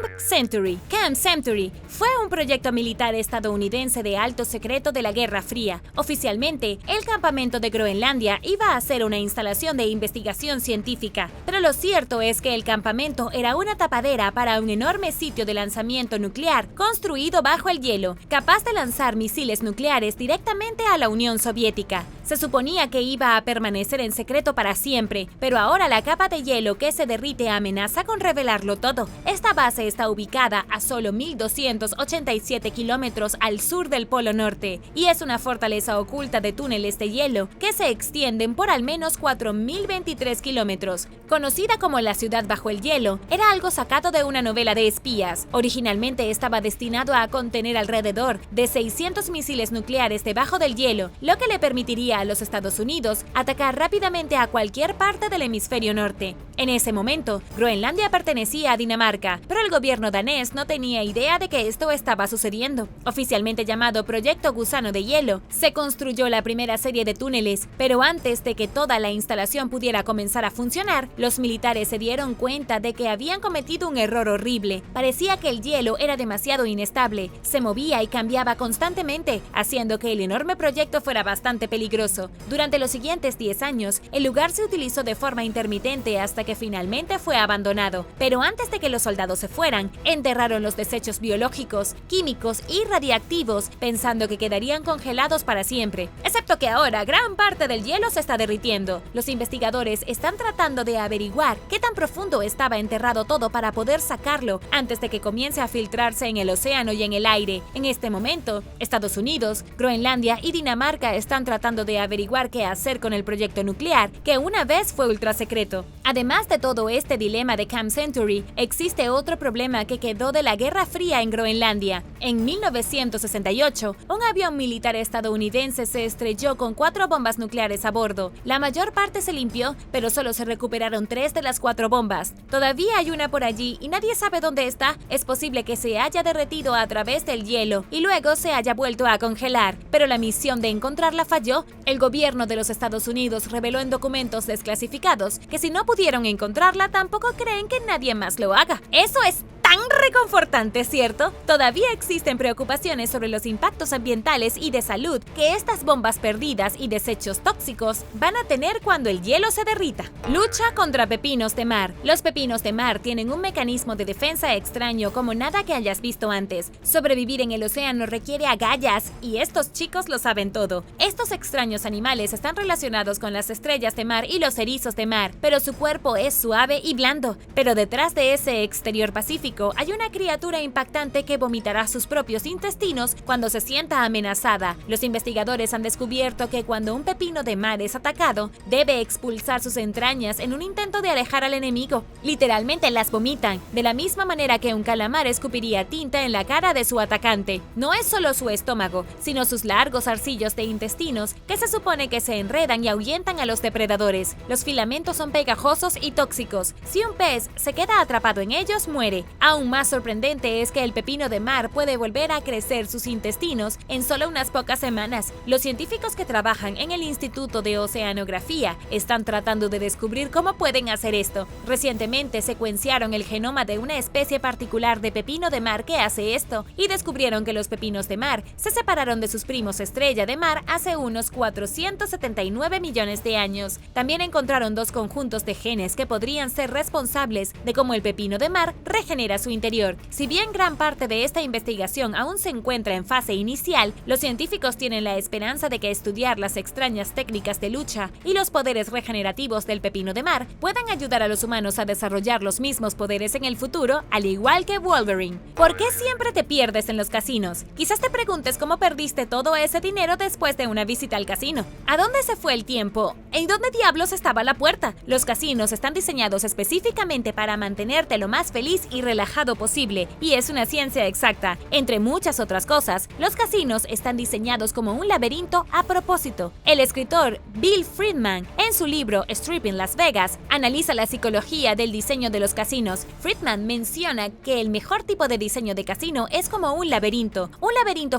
Camp Century. Camp Century fue un proyecto militar estadounidense de alto secreto de la Guerra Fría. Oficialmente, el campamento de Groenlandia iba a ser una instalación de investigación científica, pero lo cierto es que el campamento era una tapadera para un enorme sitio de lanzamiento nuclear construido bajo el hielo, capaz de lanzar misiles nucleares directamente a la Unión Soviética. Se suponía que iba a permanecer en secreto para siempre, pero ahora la capa de hielo que se derrite amenaza con revelarlo todo. Esta base está ubicada a solo 1.287 kilómetros al sur del Polo Norte y es una fortaleza oculta de túneles de hielo que se extienden por al menos 4.023 kilómetros. Conocida como la ciudad bajo el hielo, era algo sacado de una novela de espías. Originalmente estaba destinado a contener alrededor de 600 misiles nucleares debajo del hielo, lo que le permitiría a los Estados Unidos atacar rápidamente a cualquier parte del hemisferio norte. En ese momento, Groenlandia pertenecía a Dinamarca, pero el gobierno danés no tenía idea de que esto estaba sucediendo. Oficialmente llamado Proyecto Gusano de Hielo, se construyó la primera serie de túneles, pero antes de que toda la instalación pudiera comenzar a funcionar, los militares se dieron cuenta de que habían cometido un error horrible. Parecía que el hielo era demasiado inestable, se movía y cambiaba constantemente, haciendo que el enorme proyecto fuera bastante peligroso. Durante los siguientes 10 años, el lugar se utilizó de forma intermitente hasta que finalmente fue abandonado. Pero antes de que los soldados se fueran, enterraron los desechos biológicos, químicos y radiactivos, pensando que quedarían congelados para siempre. Excepto que ahora gran parte del hielo se está derritiendo. Los investigadores están tratando de averiguar qué tan profundo estaba enterrado todo para poder sacarlo antes de que comience a filtrarse en el océano y en el aire. En este momento, Estados Unidos, Groenlandia y Dinamarca están tratando de averiguar qué hacer con el proyecto nuclear, que una vez fue ultrasecreto. Además de todo este dilema de Camp Century, existe otro problema que quedó de la Guerra Fría en Groenlandia. En 1968, un avión militar estadounidense se estrelló con 4 bombas nucleares a bordo. La mayor parte se limpió, pero solo se recuperaron 3 de las 4 bombas. Todavía hay una por allí y nadie sabe dónde está. Es posible que se haya derretido a través del hielo y luego se haya vuelto a congelar, pero la misión de encontrarla falló. El gobierno de los Estados Unidos reveló en documentos desclasificados que si no pudieron encontrarla, tampoco creen que nadie más lo haga. Eso es tan reconfortante, ¿cierto? Todavía existen preocupaciones sobre los impactos ambientales y de salud que estas bombas perdidas y desechos tóxicos van a tener cuando el hielo se derrita. Lucha contra pepinos de mar. Los pepinos de mar tienen un mecanismo de defensa extraño como nada que hayas visto antes. Sobrevivir en el océano requiere agallas y estos chicos lo saben todo. Estos extraños animales están relacionados con las estrellas de mar y los erizos de mar, pero su cuerpo es suave y blando. Pero detrás de ese exterior pacífico hay una criatura impactante que vomitará sus propios intestinos cuando se sienta amenazada. Los investigadores han descubierto que cuando un pepino de mar es atacado, debe expulsar sus entrañas en un intento de alejar al enemigo. Literalmente las vomitan, de la misma manera que un calamar escupiría tinta en la cara de su atacante. No es solo su estómago, sino sus largos zarcillos de intestinos que se supone que se enredan y ahuyentan a los depredadores. Los filamentos son pegajosos y tóxicos. Si un pez se queda atrapado en ellos, muere. Aún más sorprendente es que el pepino de mar puede volver a crecer sus intestinos en solo unas pocas semanas. Los científicos que trabajan en el Instituto de Oceanografía están tratando de descubrir cómo pueden hacer esto. Recientemente secuenciaron el genoma de una especie particular de pepino de mar que hace esto y descubrieron que los pepinos de mar se separaron de sus primos estrella de mar hace unos 479 millones de años. También encontraron 2 conjuntos de genes que podrían ser responsables de cómo el pepino de mar regenera su interior. Si bien gran parte de esta investigación aún se encuentra en fase inicial, los científicos tienen la esperanza de que estudiar las extrañas técnicas de lucha y los poderes regenerativos del pepino de mar puedan ayudar a los humanos a desarrollar los mismos poderes en el futuro, al igual que Wolverine. ¿Por qué siempre te pierdes en los casinos? Quizás te preguntes cómo perdiste todo ese dinero después de una visita al casino. ¿A dónde se fue el tiempo? ¿En dónde diablos estaba la puerta? Los casinos están diseñados específicamente para mantenerte lo más feliz y relajado posible, y es una ciencia exacta. Entre muchas otras cosas, los casinos están diseñados como un laberinto a propósito. El escritor Bill Friedman, en su libro Stripping Las Vegas, analiza la psicología del diseño de los casinos. Friedman menciona que el mejor tipo de diseño de casino es como un laberinto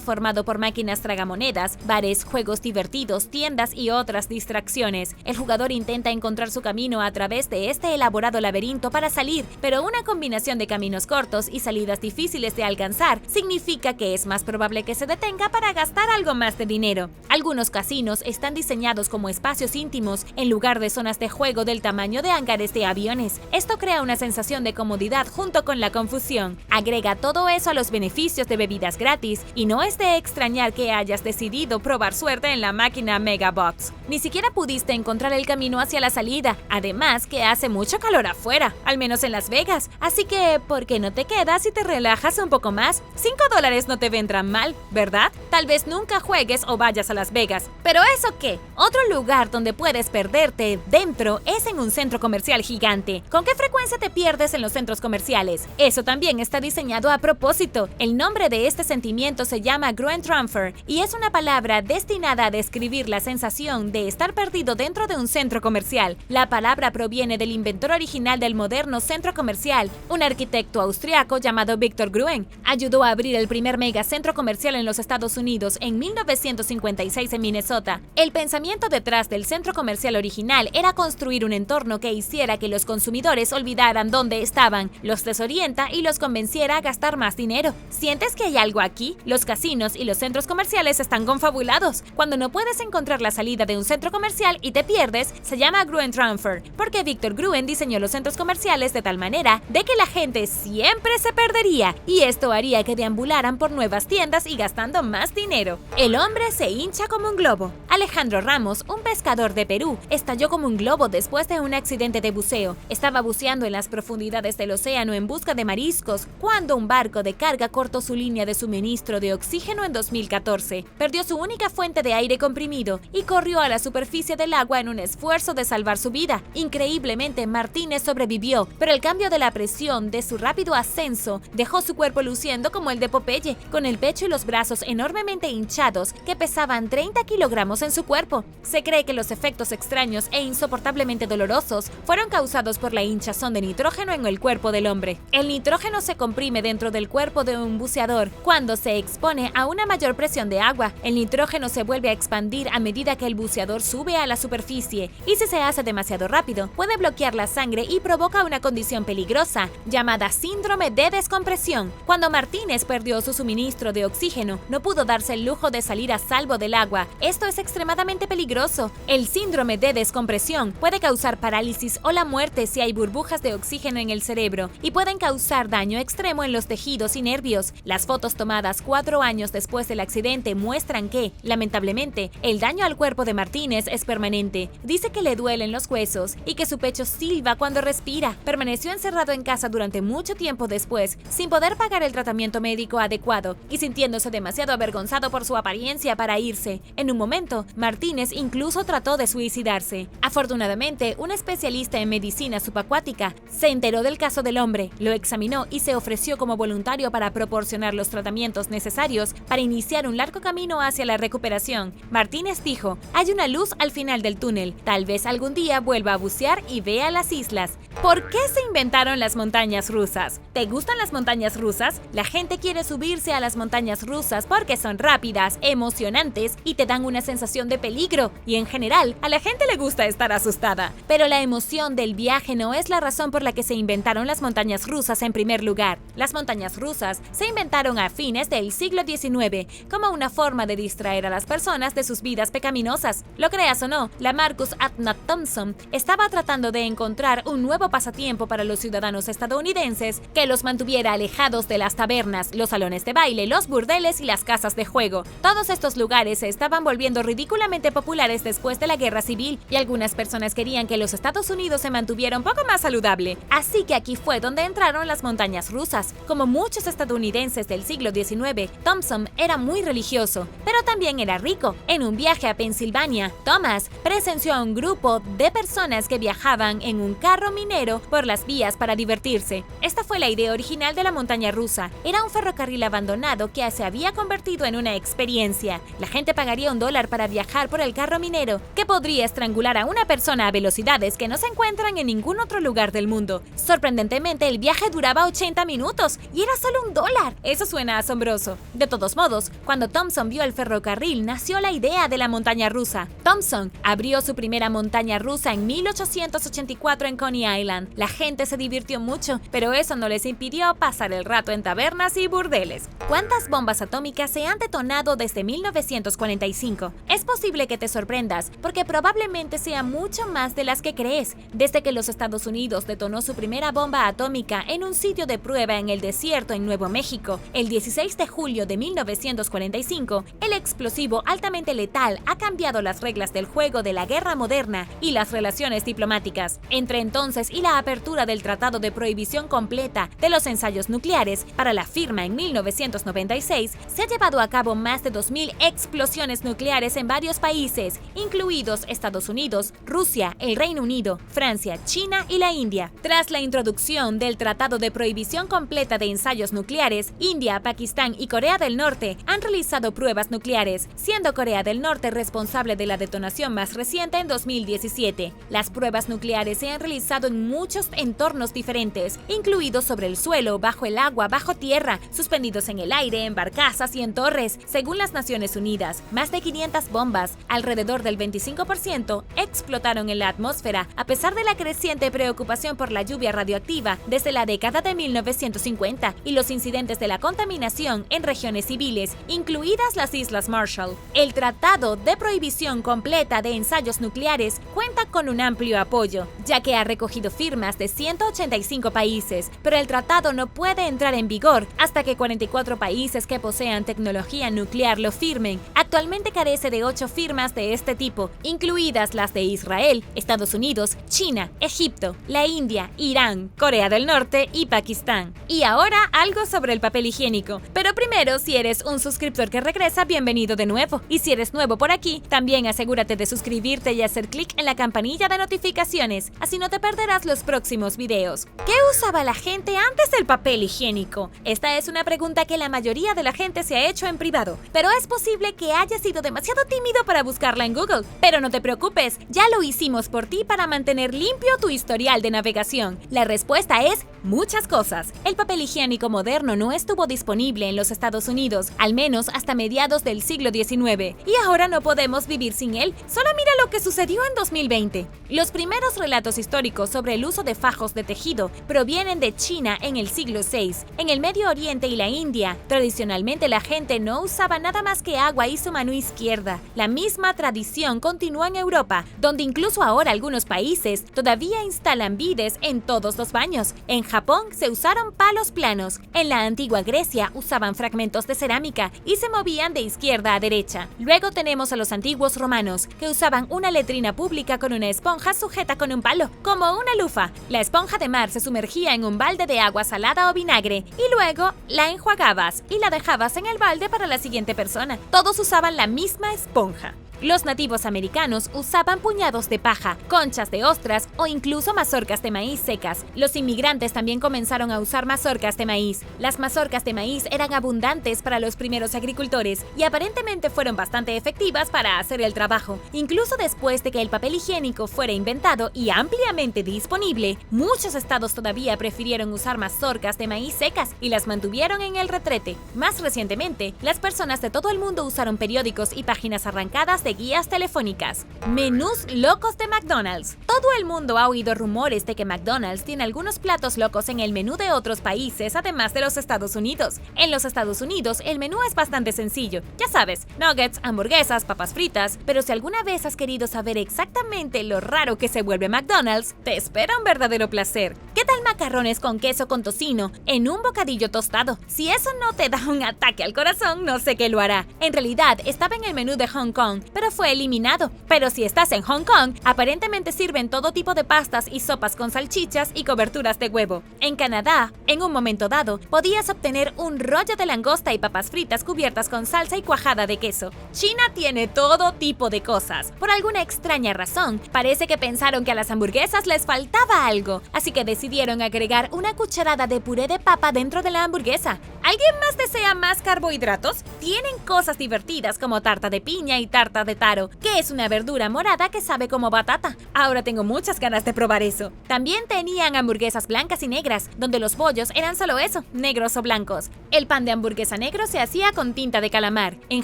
formado por máquinas tragamonedas, bares, juegos divertidos, tiendas y otras distracciones. El jugador intenta encontrar su camino a través de este elaborado laberinto para salir, pero una combinación de caminos cortos cortos y salidas difíciles de alcanzar, significa que es más probable que se detenga para gastar algo más de dinero. Algunos casinos están diseñados como espacios íntimos en lugar de zonas de juego del tamaño de hangares de aviones. Esto crea una sensación de comodidad junto con la confusión. Agrega todo eso a los beneficios de bebidas gratis y no es de extrañar que hayas decidido probar suerte en la máquina Megabox. Ni siquiera pudiste encontrar el camino hacia la salida, además que hace mucho calor afuera, al menos en Las Vegas, así que ¿por qué no te quedas y te relajas un poco más? $5 no te vendrán mal, ¿verdad? Tal vez nunca juegues o vayas a Las Vegas, pero ¿eso qué? Otro lugar donde puedes perderte dentro es en un centro comercial gigante. ¿Con qué frecuencia te pierdes en los centros comerciales? Eso también está diseñado a propósito. El nombre de este sentimiento se llama Gröntramper y es una palabra destinada a describir la sensación de estar perdido dentro de un centro comercial. La palabra proviene del inventor original del moderno centro comercial, un arquitecto austriaco llamado Victor Gruen. Ayudó a abrir el primer megacentro comercial en los Estados Unidos en 1956 en Minnesota. El pensamiento detrás del centro comercial original era construir un entorno que hiciera que los consumidores olvidaran dónde estaban, los desorienta y los convenciera a gastar más dinero. ¿Sientes que hay algo aquí? Los casinos y los centros comerciales están confabulados. Cuando no puedes encontrar la salida de un centro comercial y te pierdes, se llama Gröntramper, porque Victor Gruen diseñó los centros comerciales de tal manera de que la gente siempre se perdería, y esto haría que deambularan por nuevas tiendas y gastando más dinero. El hombre se hincha como un globo. Alejandro Ramos, un pescador de Perú, estalló como un globo después de un accidente de buceo. Estaba buceando en las profundidades del océano en busca de mariscos cuando un barco de carga cortó su línea de suministro de oxígeno en 2014. Perdió su única fuente de aire comprimido y corrió a la superficie del agua en un esfuerzo de salvar su vida. Increíblemente, Martínez sobrevivió, pero el cambio de la presión de su rápido ascenso dejó su cuerpo luciendo como el de Popeye, con el pecho y los brazos enormemente hinchados que pesaban 30 kilogramos en su cuerpo. Se cree que los efectos extraños e insoportablemente dolorosos fueron causados por la hinchazón de nitrógeno en el cuerpo del hombre. El nitrógeno se comprime dentro del cuerpo de un buceador cuando se expone a una mayor presión de agua. El nitrógeno se vuelve a expandir a medida que el buceador sube a la superficie y si se hace demasiado rápido puede bloquear la sangre y provoca una condición peligrosa llamada síndrome de descompresión. Cuando Martínez perdió su suministro de oxígeno, no pudo darse el lujo de salir a salvo del agua. Esto es extremadamente peligroso. El síndrome de descompresión puede causar parálisis o la muerte si hay burbujas de oxígeno en el cerebro y pueden causar daño extremo en los tejidos y nervios. Las fotos tomadas 4 años después del accidente muestran que, lamentablemente, el daño al cuerpo de Martínez es permanente. Dice que le duelen los huesos y que su pecho silba cuando respira. Permaneció encerrado en casa durante mucho tiempo después, sin poder pagar el tratamiento médico adecuado y sintiéndose demasiado avergonzado por su apariencia para irse. En un momento, Martínez incluso trató de suicidarse. Afortunadamente, un especialista en medicina subacuática se enteró del caso del hombre, lo examinó y se ofreció como voluntario para proporcionar los tratamientos necesarios para iniciar un largo camino hacia la recuperación. Martínez dijo: "Hay una luz al final del túnel. Tal vez algún día vuelva a bucear y vea las islas". ¿Por qué se inventaron las montañas rusas? ¿Te gustan las montañas rusas? La gente quiere subirse a las montañas rusas porque son rápidas, emocionantes y te dan una sensación de peligro. Y en general, a la gente le gusta estar asustada. Pero la emoción del viaje no es la razón por la que se inventaron las montañas rusas en primer lugar. Las montañas rusas se inventaron a fines del siglo XIX como una forma de distraer a las personas de sus vidas pecaminosas. Lo creas o no, la Marcus Atnott Thompson estaba tratando de encontrar un nuevo pasatiempo para los ciudadanos estadounidenses que los mantuviera alejados de las tabernas, los salones de baile, los burdeles y las casas de juego. Todos estos lugares se estaban volviendo ridículamente populares después de la Guerra Civil y algunas personas querían que los Estados Unidos se mantuviera un poco más saludable. Así que aquí fue donde entraron las montañas rusas. Como muchos estadounidenses del siglo XIX, Thompson era muy religioso, pero también era rico. En un viaje a Pensilvania, Thomas presenció a un grupo de personas que viajaban en un carro minero por las vías para divertirse. Esta fue la idea original de la montaña rusa. Era un ferrocarril abandonado que se había convertido en una experiencia. La gente pagaría $1 para viajar por el carro minero, que podría estrangular a una persona a velocidades que no se encuentran en ningún otro lugar del mundo. Sorprendentemente, el viaje duraba 80 minutos y era solo $1. Eso suena asombroso. De todos modos, cuando Thompson vio el ferrocarril, nació la idea de la montaña rusa. Thompson abrió su primera montaña rusa en 1884 en Coney Island. La gente se divirtió mucho, pero eso no les les impidió pasar el rato en tabernas y burdeles. ¿Cuántas bombas atómicas se han detonado desde 1945? Es posible que te sorprendas, porque probablemente sea mucho más de las que crees. Desde que los Estados Unidos detonó su primera bomba atómica en un sitio de prueba en el desierto en Nuevo México, el 16 de julio de 1945, el explosivo altamente letal ha cambiado las reglas del juego de la guerra moderna y las relaciones diplomáticas. Entre entonces y la apertura del Tratado de Prohibición Completa de los Ensayos Nucleares para la firma en 1996, se ha llevado a cabo más de 2.000 explosiones nucleares en varios países, incluidos Estados Unidos, Rusia, el Reino Unido, Francia, China y la India. Tras la introducción del Tratado de Prohibición Completa de Ensayos Nucleares, India, Pakistán y Corea del Norte han realizado pruebas nucleares, siendo Corea del Norte responsable de la detonación más reciente en 2017. Las pruebas nucleares se han realizado en muchos entornos diferentes, incluidos sobre el suelo, bajo el agua, bajo tierra, suspendidos en el aire, en barcazas y en torres. Según las Naciones Unidas, más de 500 bombas, alrededor del 25%, explotaron en la atmósfera, a pesar de la creciente preocupación por la lluvia radioactiva desde la década de 1950 y los incidentes de la contaminación en regiones civiles, incluidas las Islas Marshall. El Tratado de Prohibición Completa de Ensayos Nucleares cuenta con un amplio apoyo, ya que ha recogido firmas de 185 países, pero el tratado no puede entrar en vigor hasta que 44 países que posean tecnología nuclear lo firmen. Actualmente carece de 8 firmas de este tipo, incluidas las de Israel, Estados Unidos, China, Egipto, la India, Irán, Corea del Norte y Pakistán. Y ahora algo sobre el papel higiénico. Pero primero, si eres un suscriptor que regresa, bienvenido de nuevo. Y si eres nuevo por aquí, también asegúrate de suscribirte y hacer clic en la campanilla de notificaciones, así no te perderás los próximos videos. ¿Qué usaba la gente antes del papel higiénico? Esta es una pregunta que la mayoría de la gente se ha hecho en privado, pero es posible que hayas sido demasiado tímido para buscarla en Google. Pero no te preocupes, ya lo hicimos por ti para mantener limpio tu historial de navegación. La respuesta es muchas cosas. El papel higiénico moderno no estuvo disponible en los Estados Unidos, al menos hasta mediados del siglo XIX, y ahora no podemos vivir sin él. Solo mira lo que sucedió en 2020. Los primeros relatos históricos sobre el uso de fajos de tejido provienen de China en el siglo VI. En el Medio Oriente y la India, tradicionalmente la gente no usaba nada más que agua y su mano izquierda. La misma tradición continúa en Europa, donde incluso ahora algunos países todavía instalan bides en todos los baños. En Japón se usaron palos planos. En la antigua Grecia usaban fragmentos de cerámica y se movían de izquierda a derecha. Luego tenemos a los antiguos romanos, que usaban una letrina pública con una esponja sujeta con un palo, como una lufa. La esponja de mar se sumergía en un balde de agua salada o vinagre y luego la enjuagabas y la dejabas en el balde para la siguiente persona. Todos usaban la misma esponja. Los nativos americanos usaban puñados de paja, conchas de ostras o incluso mazorcas de maíz secas. Los inmigrantes también comenzaron a usar mazorcas de maíz. Las mazorcas de maíz eran abundantes para los primeros agricultores y aparentemente fueron bastante efectivas para hacer el trabajo. Incluso después de que el papel higiénico fuera inventado y ampliamente disponible, muchos estados todavía prefirieron usar mazorcas de maíz secas y las mantuvieron en el retrete. Más recientemente, las personas de todo el mundo usaron periódicos y páginas arrancadas de guías telefónicas. Menús locos de McDonald's. Todo el mundo ha oído rumores de que McDonald's tiene algunos platos locos en el menú de otros países, además de los Estados Unidos. En los Estados Unidos, el menú es bastante sencillo. Ya sabes, nuggets, hamburguesas, papas fritas. Pero si alguna vez has querido saber exactamente lo raro que se vuelve McDonald's, te espera un verdadero placer. ¿Qué tal macarrones con queso con tocino en un bocadillo tostado? Si eso no te da un ataque al corazón, no sé qué lo hará. En realidad, estaba en el menú de Hong Kong, pero fue eliminado. Pero si estás en Hong Kong, aparentemente sirven todo tipo de pastas y sopas con salchichas y coberturas de huevo. En Canadá, en un momento dado, podías obtener un rollo de langosta y papas fritas cubiertas con salsa y cuajada de queso. China tiene todo tipo de cosas. Por alguna extraña razón, parece que pensaron que a las hamburguesas les faltaba algo, así que decidieron agregar una cucharada de puré de papa dentro de la hamburguesa. ¿Alguien más desea más carbohidratos? Tienen cosas divertidas como tarta de piña y tarta de de taro, que es una verdura morada que sabe como batata. Ahora tengo muchas ganas de probar eso. También tenían hamburguesas blancas y negras, donde los bollos eran solo eso, negros o blancos. El pan de hamburguesa negro se hacía con tinta de calamar. En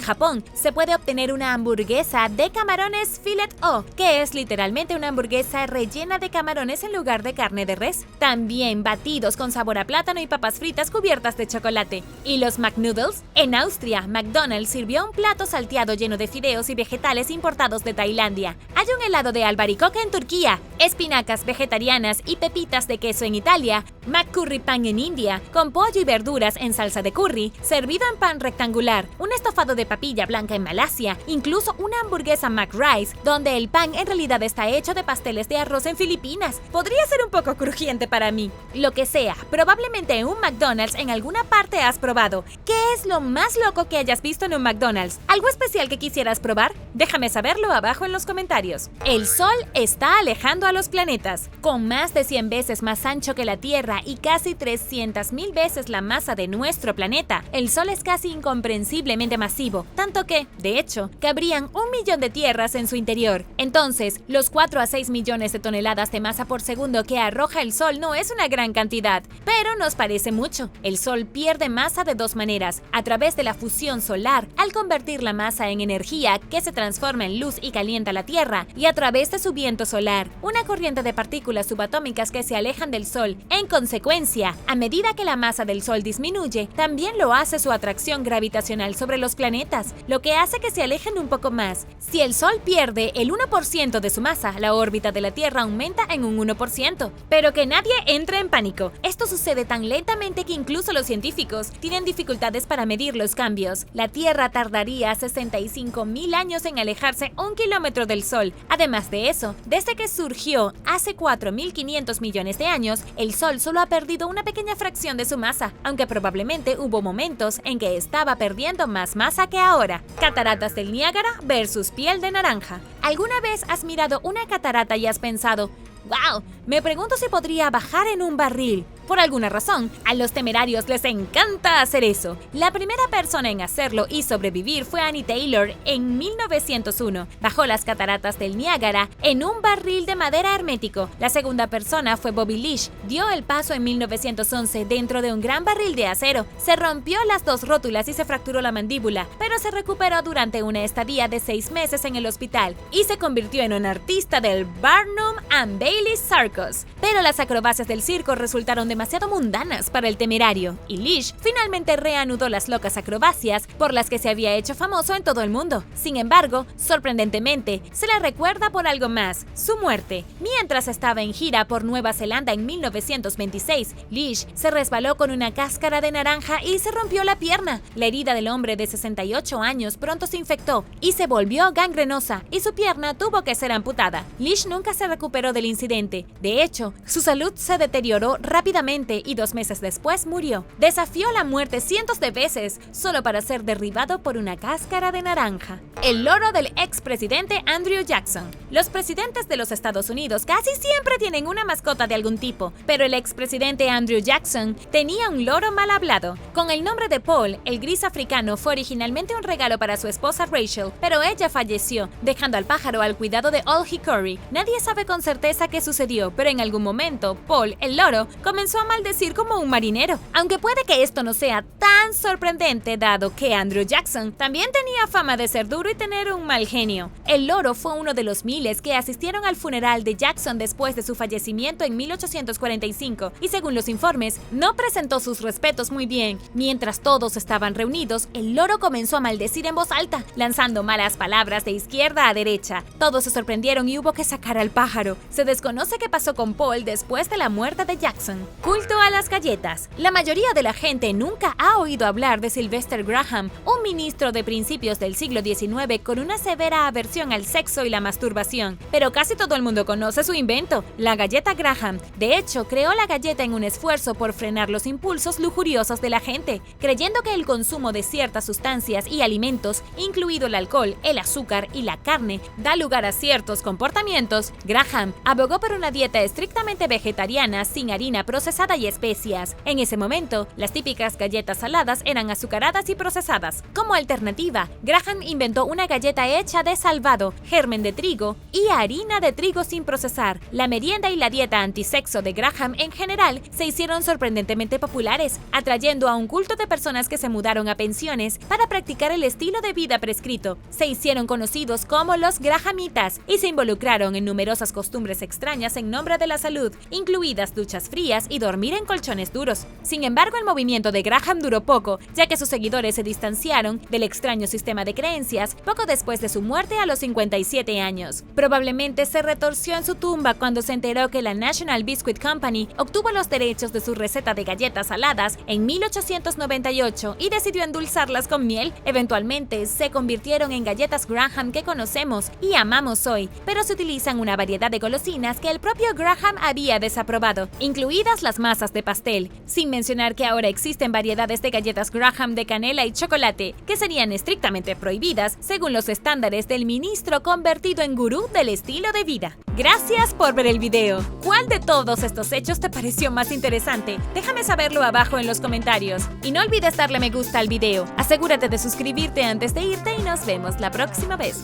Japón se puede obtener una hamburguesa de camarones filet o, que es literalmente una hamburguesa rellena de camarones en lugar de carne de res. También batidos con sabor a plátano y papas fritas cubiertas de chocolate. ¿Y los McNoodles? En Austria, McDonald's sirvió un plato salteado lleno de fideos y vegetales importados de Tailandia. Hay un helado de albaricoque en Turquía, espinacas vegetarianas y pepitas de queso en Italia, McCurry pan en India, con pollo y verduras en salsa de curry, servido en pan rectangular, un estofado de papilla blanca en Malasia, incluso una hamburguesa McRice, donde el pan en realidad está hecho de pasteles de arroz en Filipinas. Podría ser un poco crujiente para mí. Lo que sea, probablemente en un McDonald's en alguna parte has probado. ¿Qué es lo más loco que hayas visto en un McDonald's? ¿Algo especial que quisieras probar? Déjame saberlo abajo en los comentarios. El Sol está alejando a los planetas. Con más de 100 veces más ancho que la Tierra y casi 300.000 veces la masa de nuestro planeta, el Sol es casi incomprensiblemente masivo, tanto que, de hecho, cabrían 1 millón de tierras en su interior. Entonces, los 4 a 6 millones de toneladas de masa por segundo que arroja el Sol no es una gran cantidad, pero nos parece mucho. El Sol pierde masa de dos maneras: a través de la fusión solar, al convertir la masa en energía que se transforma en luz y calienta la Tierra, y a través de su viento solar, una corriente de partículas subatómicas que se alejan del Sol. En consecuencia, a medida que la masa del Sol disminuye, también lo hace su atracción gravitacional sobre los planetas, lo que hace que se alejen un poco más. Si el Sol pierde el 1% de su masa, la órbita de la Tierra aumenta en un 1%. Pero que nadie entre en pánico. Esto sucede tan lentamente que incluso los científicos tienen dificultades para medir los cambios. La Tierra tardaría 65.000 años en alejarse 1 kilómetro del Sol. Además de eso, desde que surgió hace 4.500 millones de años, el Sol solo ha perdido una pequeña fracción de su masa, aunque probablemente hubo momentos en que estaba perdiendo más masa que ahora. Cataratas del Niágara versus piel de naranja. ¿Alguna vez has mirado una catarata y has pensado: ¡wow! Me pregunto si podría bajar en un barril? Por alguna razón, a los temerarios les encanta hacer eso. La primera persona en hacerlo y sobrevivir fue Annie Taylor en 1901. Bajó las cataratas del Niágara en un barril de madera hermético. La segunda persona fue Bobby Leach. Dio el paso en 1911 dentro de un gran barril de acero. Se rompió las dos rótulas y se fracturó la mandíbula, pero se recuperó durante una estadía de 6 meses en el hospital y se convirtió en un artista del Barnum and Bailey Circus. Pero las acrobacias del circo resultaron demasiado mundanas para el temerario, y Leach finalmente reanudó las locas acrobacias por las que se había hecho famoso en todo el mundo. Sin embargo, sorprendentemente, se le recuerda por algo más: su muerte. Mientras estaba en gira por Nueva Zelanda en 1926, Leach se resbaló con una cáscara de naranja y se rompió la pierna. La herida del hombre de 68 años pronto se infectó y se volvió gangrenosa, y su pierna tuvo que ser amputada. Leach nunca se recuperó del incidente. De hecho, su salud se deterioró rápidamente y 2 meses después murió. Desafió la muerte cientos de veces solo para ser derribado por una cáscara de naranja. El loro del expresidente Andrew Jackson. Los presidentes de los Estados Unidos casi siempre tienen una mascota de algún tipo, pero el expresidente Andrew Jackson tenía un loro mal hablado. Con el nombre de Paul, el gris africano fue originalmente un regalo para su esposa Rachel, pero ella falleció, dejando al pájaro al cuidado de Old Hickory. Nadie sabe con certeza qué sucedió, pero en algún momento, Paul, el loro, comenzó a maldecir como un marinero. Aunque puede que esto no sea tan sorprendente, dado que Andrew Jackson también tenía fama de ser duro y tener un mal genio. El loro fue uno de los miles que asistieron al funeral de Jackson después de su fallecimiento en 1845, y según los informes, no presentó sus respetos muy bien. Mientras todos estaban reunidos, el loro comenzó a maldecir en voz alta, lanzando malas palabras de izquierda a derecha. Todos se sorprendieron y hubo que sacar al pájaro. Se desconoce qué pasó con Paul después de la muerte de Jackson. Culto a las galletas. La mayoría de la gente nunca ha oído hablar de Sylvester Graham, un ministro de principios del siglo XIX con una severa aversión al sexo y la masturbación, pero casi todo el mundo conoce su invento, la galleta Graham. De hecho, creó la galleta en un esfuerzo por frenar los impulsos lujuriosos de la gente, creyendo que el consumo de ciertas sustancias y alimentos, incluido el alcohol, el azúcar y la carne, da lugar a ciertos comportamientos. Graham abogó por una dieta estrictamente completamente vegetarianas, sin harina procesada y especias. En ese momento, las típicas galletas saladas eran azucaradas y procesadas. Como alternativa, Graham inventó una galleta hecha de salvado, germen de trigo y harina de trigo sin procesar. La merienda y la dieta antisexo de Graham en general se hicieron sorprendentemente populares, atrayendo a un culto de personas que se mudaron a pensiones para practicar el estilo de vida prescrito. Se hicieron conocidos como los Grahamitas y se involucraron en numerosas costumbres extrañas en nombre de la salud, incluidas duchas frías y dormir en colchones duros. Sin embargo, el movimiento de Graham duró poco, ya que sus seguidores se distanciaron del extraño sistema de creencias poco después de su muerte a los 57 años. Probablemente se retorció en su tumba cuando se enteró que la National Biscuit Company obtuvo los derechos de su receta de galletas saladas en 1898 y decidió endulzarlas con miel. Eventualmente se convirtieron en galletas Graham que conocemos y amamos hoy, pero se utilizan una variedad de golosinas que el propio Graham había desaprobado, incluidas las masas de pastel, sin mencionar que ahora existen variedades de galletas Graham de canela y chocolate que serían estrictamente prohibidas según los estándares del ministro convertido en gurú del estilo de vida. Gracias por ver el video. ¿Cuál de todos estos hechos te pareció más interesante? Déjame saberlo abajo en los comentarios. Y no olvides darle me gusta al video. Asegúrate de suscribirte antes de irte y nos vemos la próxima vez.